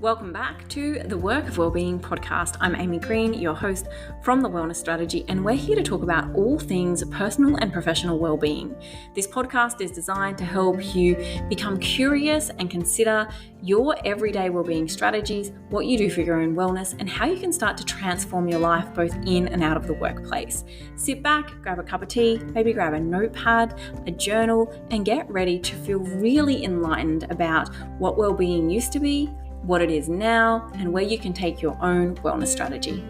Welcome back to the Work of Wellbeing podcast. I'm Amy Green, your host from The Wellness Strategy, and we're here to talk about all things personal and professional wellbeing. This podcast is designed to help you become curious and consider your everyday wellbeing strategies, what you do for your own wellness, and how you can start to transform your life both in and out of the workplace. Sit back, grab a cup of tea, maybe grab a notepad, a journal, and get ready to feel really enlightened about what wellbeing used to be, what it is now, and where you can take your own wellness strategy.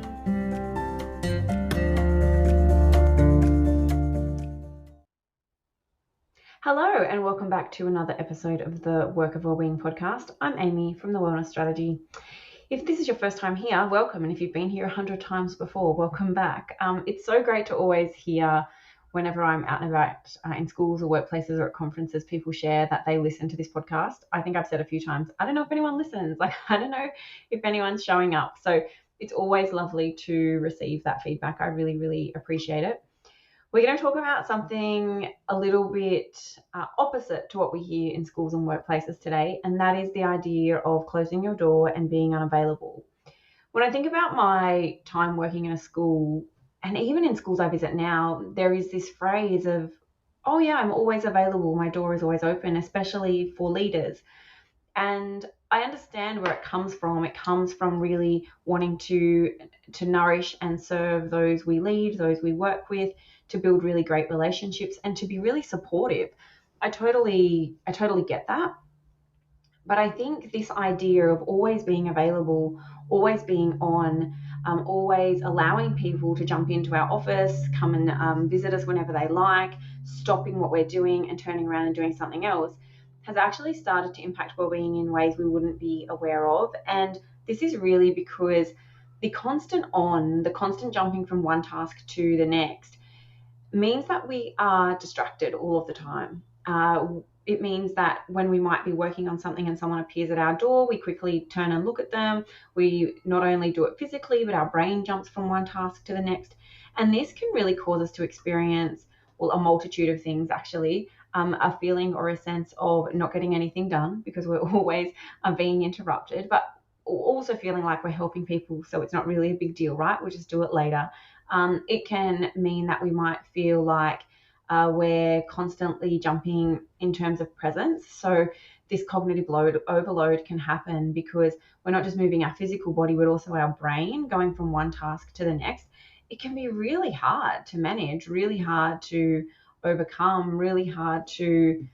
Hello, and welcome back to another episode of the Work of Wellbeing podcast. I'm Amy from The Wellness Strategy. If this is your first time here, welcome. And if you've been here 100 times before, welcome back. It's so great to always hear whenever I'm out and about in schools or workplaces or at conferences, people share that they listen to this podcast. I think I've said a few times, I don't know if anyone listens. I don't know if anyone's showing up. So it's always lovely to receive that feedback. I really, really appreciate it. We're going to talk about something a little bit opposite to what we hear in schools and workplaces today, and that is the idea of closing your door and being unavailable. When I think about my time working in a school, and even in schools I visit now, there is this phrase of, oh yeah, I'm always available. My door is always open, especially for leaders. And I understand where it comes from. It comes from really wanting to nourish and serve those we lead, those we work with, to build really great relationships and to be really supportive. I totally get that. But I think this idea of always being available, always being on, always allowing people to jump into our office, come and visit us whenever they like, stopping what we're doing and turning around and doing something else, has actually started to impact wellbeing in ways we wouldn't be aware of. And this is really because the constant jumping from one task to the next means that we are distracted all of the time. It means that when we might be working on something and someone appears at our door, we quickly turn and look at them. We not only do it physically, but our brain jumps from one task to the next. And this can really cause us to experience, well, a multitude of things actually, a feeling or a sense of not getting anything done because we're always being interrupted, but also feeling like we're helping people, so it's not really a big deal, right? We'll just do it later. It can mean that we might feel like we're constantly jumping in terms of presence. So this cognitive overload can happen because we're not just moving our physical body, but also our brain going from one task to the next. It can be really hard to manage, really hard to overcome, really hard to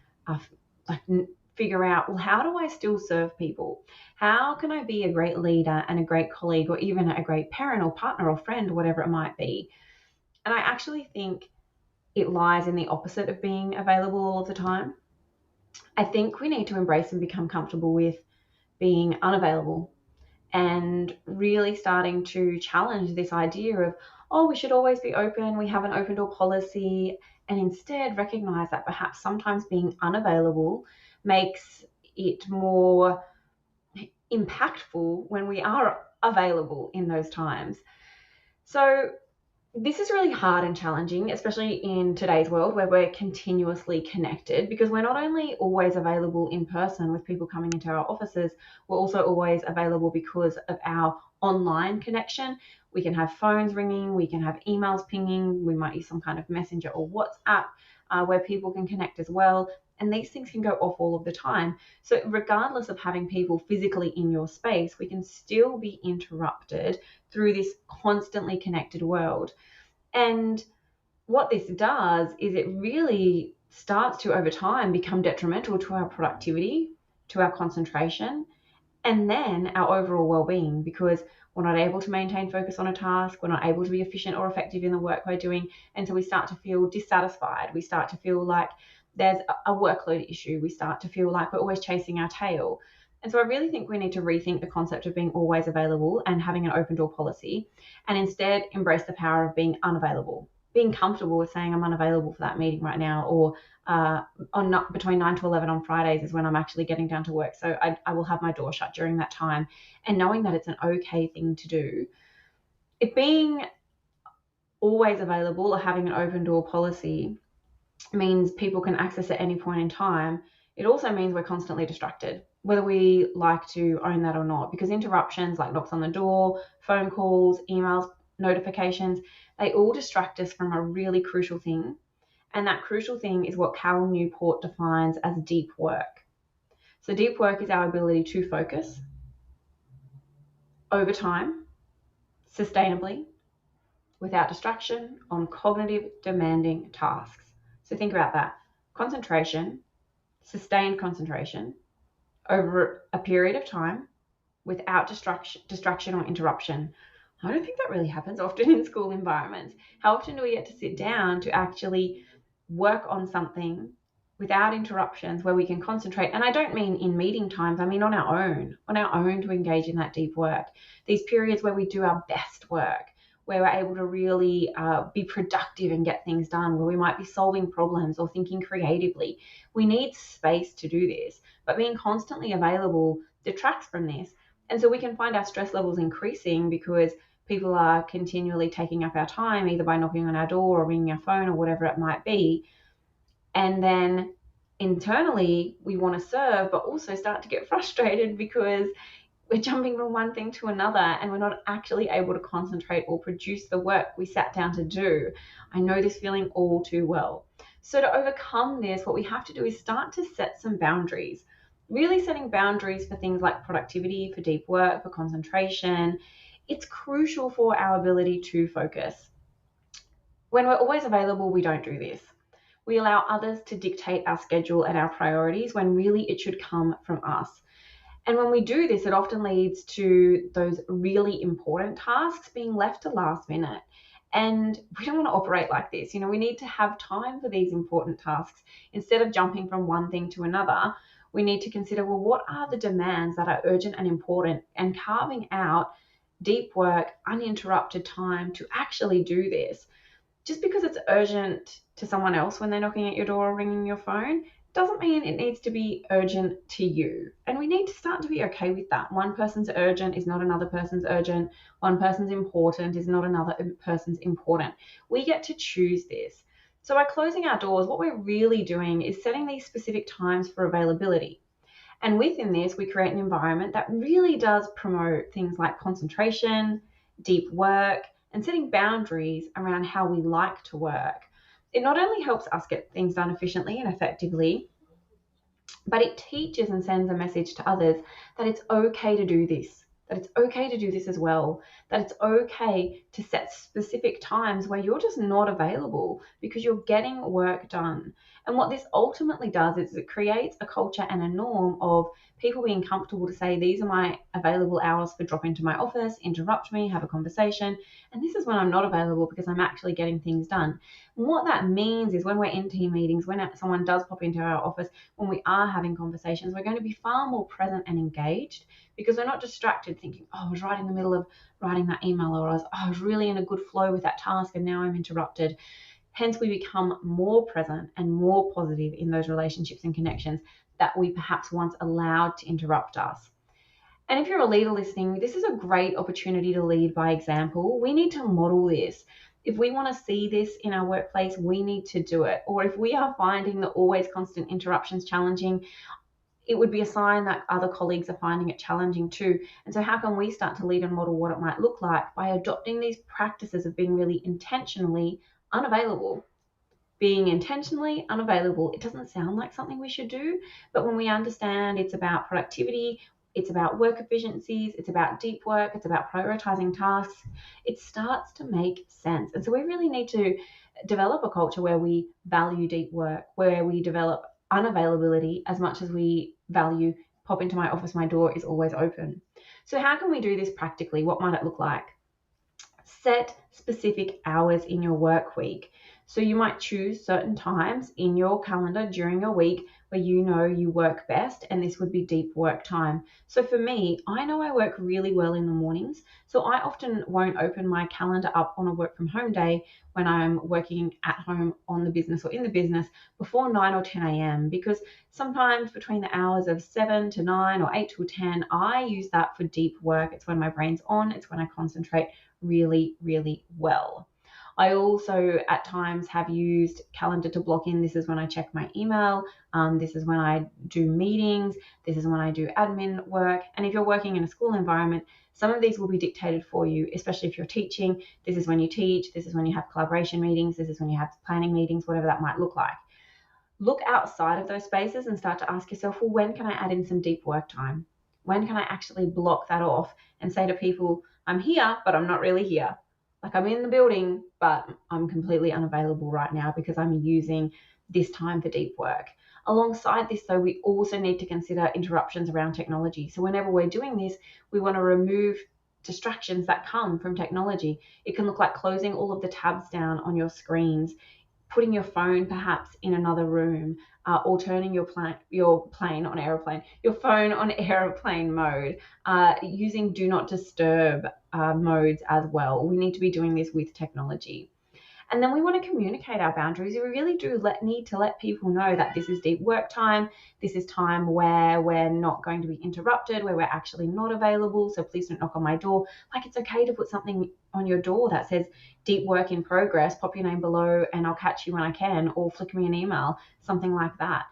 figure out, well, how do I still serve people? How can I be a great leader and a great colleague, or even a great parent or partner or friend, whatever it might be? And I actually think it lies in the opposite of being available all of the time. I think we need to embrace and become comfortable with being unavailable and really starting to challenge this idea of, oh, we should always be open, we have an open door policy, and instead recognize that perhaps sometimes being unavailable makes it more impactful when we are available in those times. So this is really hard and challenging, especially in today's world where we're continuously connected, because we're not only always available in person with people coming into our offices, we're also always available because of our online connection. We can have phones ringing, we can have emails pinging, we might use some kind of messenger or WhatsApp where people can connect as well. And these things can go off all of the time. So regardless of having people physically in your space, we can still be interrupted through this constantly connected world. And what this does is it really starts to, over time, become detrimental to our productivity, to our concentration, and then our overall well-being, because we're not able to maintain focus on a task, we're not able to be efficient or effective in the work we're doing, and so we start to feel dissatisfied, we start to feel like there's a workload issue, we start to feel like we're always chasing our tail. And so I really think we need to rethink the concept of being always available and having an open door policy, and instead embrace the power of being unavailable, being comfortable with saying I'm unavailable for that meeting right now, or between 9 to 11 on Fridays is when I'm actually getting down to work. So I will have my door shut during that time, and knowing that it's an okay thing to do. It being always available or having an open door policy means people can access at any point in time It also means we're constantly distracted, whether we like to own that or not, because interruptions like knocks on the door, phone calls, emails, notifications, they all distract us from a really crucial thing. And that crucial thing is what Cal Newport defines as deep work. So deep work is our ability to focus over time, sustainably, without distraction, on cognitive demanding tasks. So think about that. Concentration, sustained concentration over a period of time without distraction or interruption. I don't think that really happens often in school environments. How often do we get to sit down to actually work on something without interruptions where we can concentrate? And I don't mean in meeting times, I mean on our own to engage in that deep work. These periods where we do our best work, where we're able to really be productive and get things done, where we might be solving problems or thinking creatively. We need space to do this, but being constantly available detracts from this. And so we can find our stress levels increasing because people are continually taking up our time, either by knocking on our door or ringing our phone or whatever it might be. And then internally, we want to serve, but also start to get frustrated because we're jumping from one thing to another and we're not actually able to concentrate or produce the work we sat down to do. I know this feeling all too well. So to overcome this, what we have to do is start to set some boundaries. Really setting boundaries for things like productivity, for deep work, for concentration. It's crucial for our ability to focus. When we're always available, we don't do this. We allow others to dictate our schedule and our priorities when really it should come from us. And when we do this, it often leads to those really important tasks being left to last minute. And we don't want to operate like this. We need to have time for these important tasks. Instead of jumping from one thing to another, we need to consider, well, what are the demands that are urgent and important, and carving out deep work, uninterrupted time to actually do this. Just because it's urgent to someone else when they're knocking at your door or ringing your phone doesn't mean it needs to be urgent to you. And we need to start to be okay with that. One person's urgent is not another person's urgent. One person's important is not another person's important. We get to choose this. So by closing our doors, what we're really doing is setting these specific times for availability. And within this, we create an environment that really does promote things like concentration, deep work, and setting boundaries around how we like to work. It not only helps us get things done efficiently and effectively, but it teaches and sends a message to others that it's okay to do this, that it's okay to do this as well, that it's okay to set specific times where you're just not available because you're getting work done. And what this ultimately does is it creates a culture and a norm of people being comfortable to say, these are my available hours for drop into my office, interrupt me, have a conversation, and this is when I'm not available because I'm actually getting things done. And what that means is when we're in team meetings, when someone does pop into our office, when we are having conversations, we're going to be far more present and engaged because we're not distracted thinking, oh, I was right in the middle of writing that email, or I was really in a good flow with that task and now I'm interrupted. Hence, we become more present and more positive in those relationships and connections that we perhaps once allowed to interrupt us. And if you're a leader listening, this is a great opportunity to lead by example. We need to model this. If we want to see this in our workplace, we need to do it. Or if we are finding the always constant interruptions challenging, it would be a sign that other colleagues are finding it challenging too. And so how can we start to lead and model what it might look like? By adopting these practices of being really intentionally unavailable. Being intentionally unavailable, it doesn't sound like something we should do, but when we understand it's about productivity, it's about work efficiencies, it's about deep work, it's about prioritizing tasks, it starts to make sense. And so we really need to develop a culture where we value deep work, where we develop unavailability as much as we value pop into my office, my door is always open. So how can we do this practically? What might it look like? Set specific hours in your work week. So you might choose certain times in your calendar during your week where you know you work best, and this would be deep work time. So for me, I know I work really well in the mornings, so I often won't open my calendar up on a work from home day when I'm working at home on the business or in the business before 9 or 10 a.m. because sometimes between the hours of 7 to 9 or 8 to 10, I use that for deep work. It's when my brain's on, it's when I concentrate really, really well. I also at times have used calendar to block in, this is when I check my email, this is when I do meetings, this is when I do admin work. And if you're working in a school environment, some of these will be dictated for you, especially if you're teaching. This is when you teach, this is when you have collaboration meetings, this is when you have planning meetings, whatever that might look like. Look outside of those spaces and start to ask yourself, well, when can I add in some deep work time? When can I actually block that off and say to people, I'm here, but I'm not really here. Like, I'm in the building, but I'm completely unavailable right now because I'm using this time for deep work. Alongside this, though, we also need to consider interruptions around technology. So whenever we're doing this, we want to remove distractions that come from technology. It can look like closing all of the tabs down on your screens, putting your phone perhaps in another room, or turning your phone on airplane mode, using do not disturb modes as well. We need to be doing this with technology. And then we want to communicate our boundaries. We really do need to let people know that this is deep work time. This is time where we're not going to be interrupted, where we're actually not available. So please don't knock on my door. Like, it's okay to put something on your door that says deep work in progress, pop your name below and I'll catch you when I can, or flick me an email, something like that.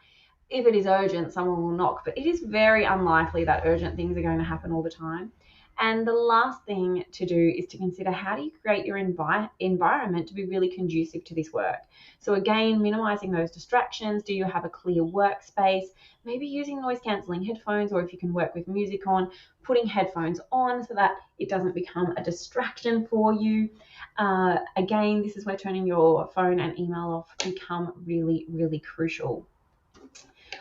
If it is urgent, someone will knock, but it is very unlikely that urgent things are going to happen all the time. And the last thing to do is to consider, how do you create your environment to be really conducive to this work? So again, minimizing those distractions. Do you have a clear workspace? Maybe using noise cancelling headphones, or if you can work with music on, putting headphones on so that it doesn't become a distraction for you. Again, this is where turning your phone and email off become really, really crucial.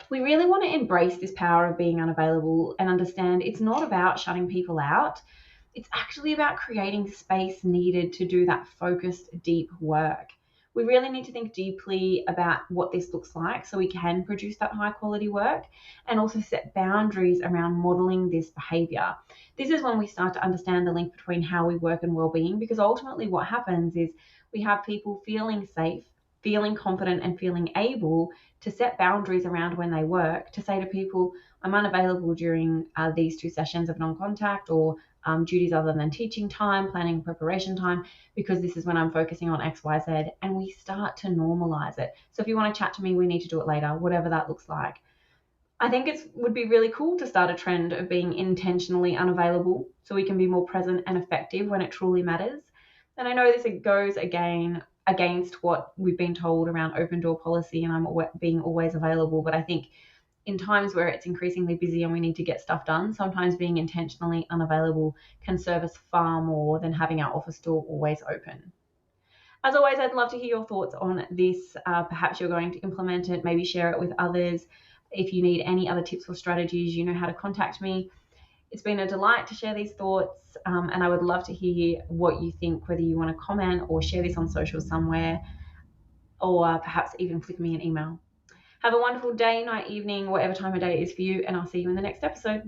We really want to embrace this power of being unavailable and understand it's not about shutting people out. It's actually about creating space needed to do that focused, deep work. We really need to think deeply about what this looks like so we can produce that high quality work, and also set boundaries around modeling this behavior. This is when we start to understand the link between how we work and well-being, because ultimately what happens is we have people feeling safe, feeling confident, and feeling able to set boundaries around when they work, to say to people, I'm unavailable during these 2 sessions of non-contact, or duties other than teaching time, planning and preparation time, because this is when I'm focusing on X, Y, Z, and we start to normalize it. So if you want to chat to me, we need to do it later, whatever that looks like. I think it would be really cool to start a trend of being intentionally unavailable so we can be more present and effective when it truly matters. And I know this goes against what we've been told around open door policy and I'm being always available, but I think in times where it's increasingly busy and we need to get stuff done, sometimes being intentionally unavailable can serve us far more than having our office door always open. As always, I'd love to hear your thoughts on this. Perhaps you're going to implement it, maybe share it with others. If you need any other tips or strategies, you know how to contact me. It's been a delight to share these thoughts, and I would love to hear what you think, whether you want to comment or share this on social somewhere, or perhaps even flick me an email. Have a wonderful day, night, evening, whatever time of day it is for you, and I'll see you in the next episode.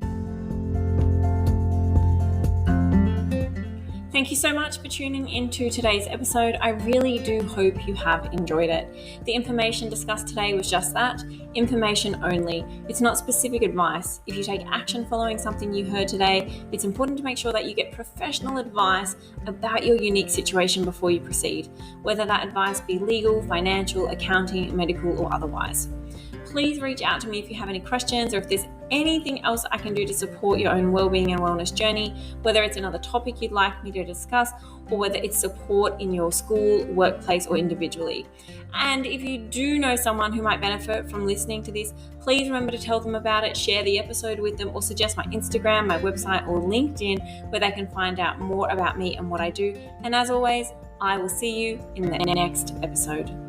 Thank you so much for tuning into today's episode. I really do hope you have enjoyed it. The information discussed today was just that, information only. It's not specific advice. If you take action following something you heard today, it's important to make sure that you get professional advice about your unique situation before you proceed, whether that advice be legal, financial, accounting, medical, or otherwise. Please reach out to me if you have any questions, or if there's anything else I can do to support your own wellbeing and wellness journey, whether it's another topic you'd like me to discuss, or whether it's support in your school, workplace, or individually. And if you do know someone who might benefit from listening to this, please remember to tell them about it, share the episode with them, or suggest my Instagram, my website, or LinkedIn, where they can find out more about me and what I do. And as always, I will see you in the next episode.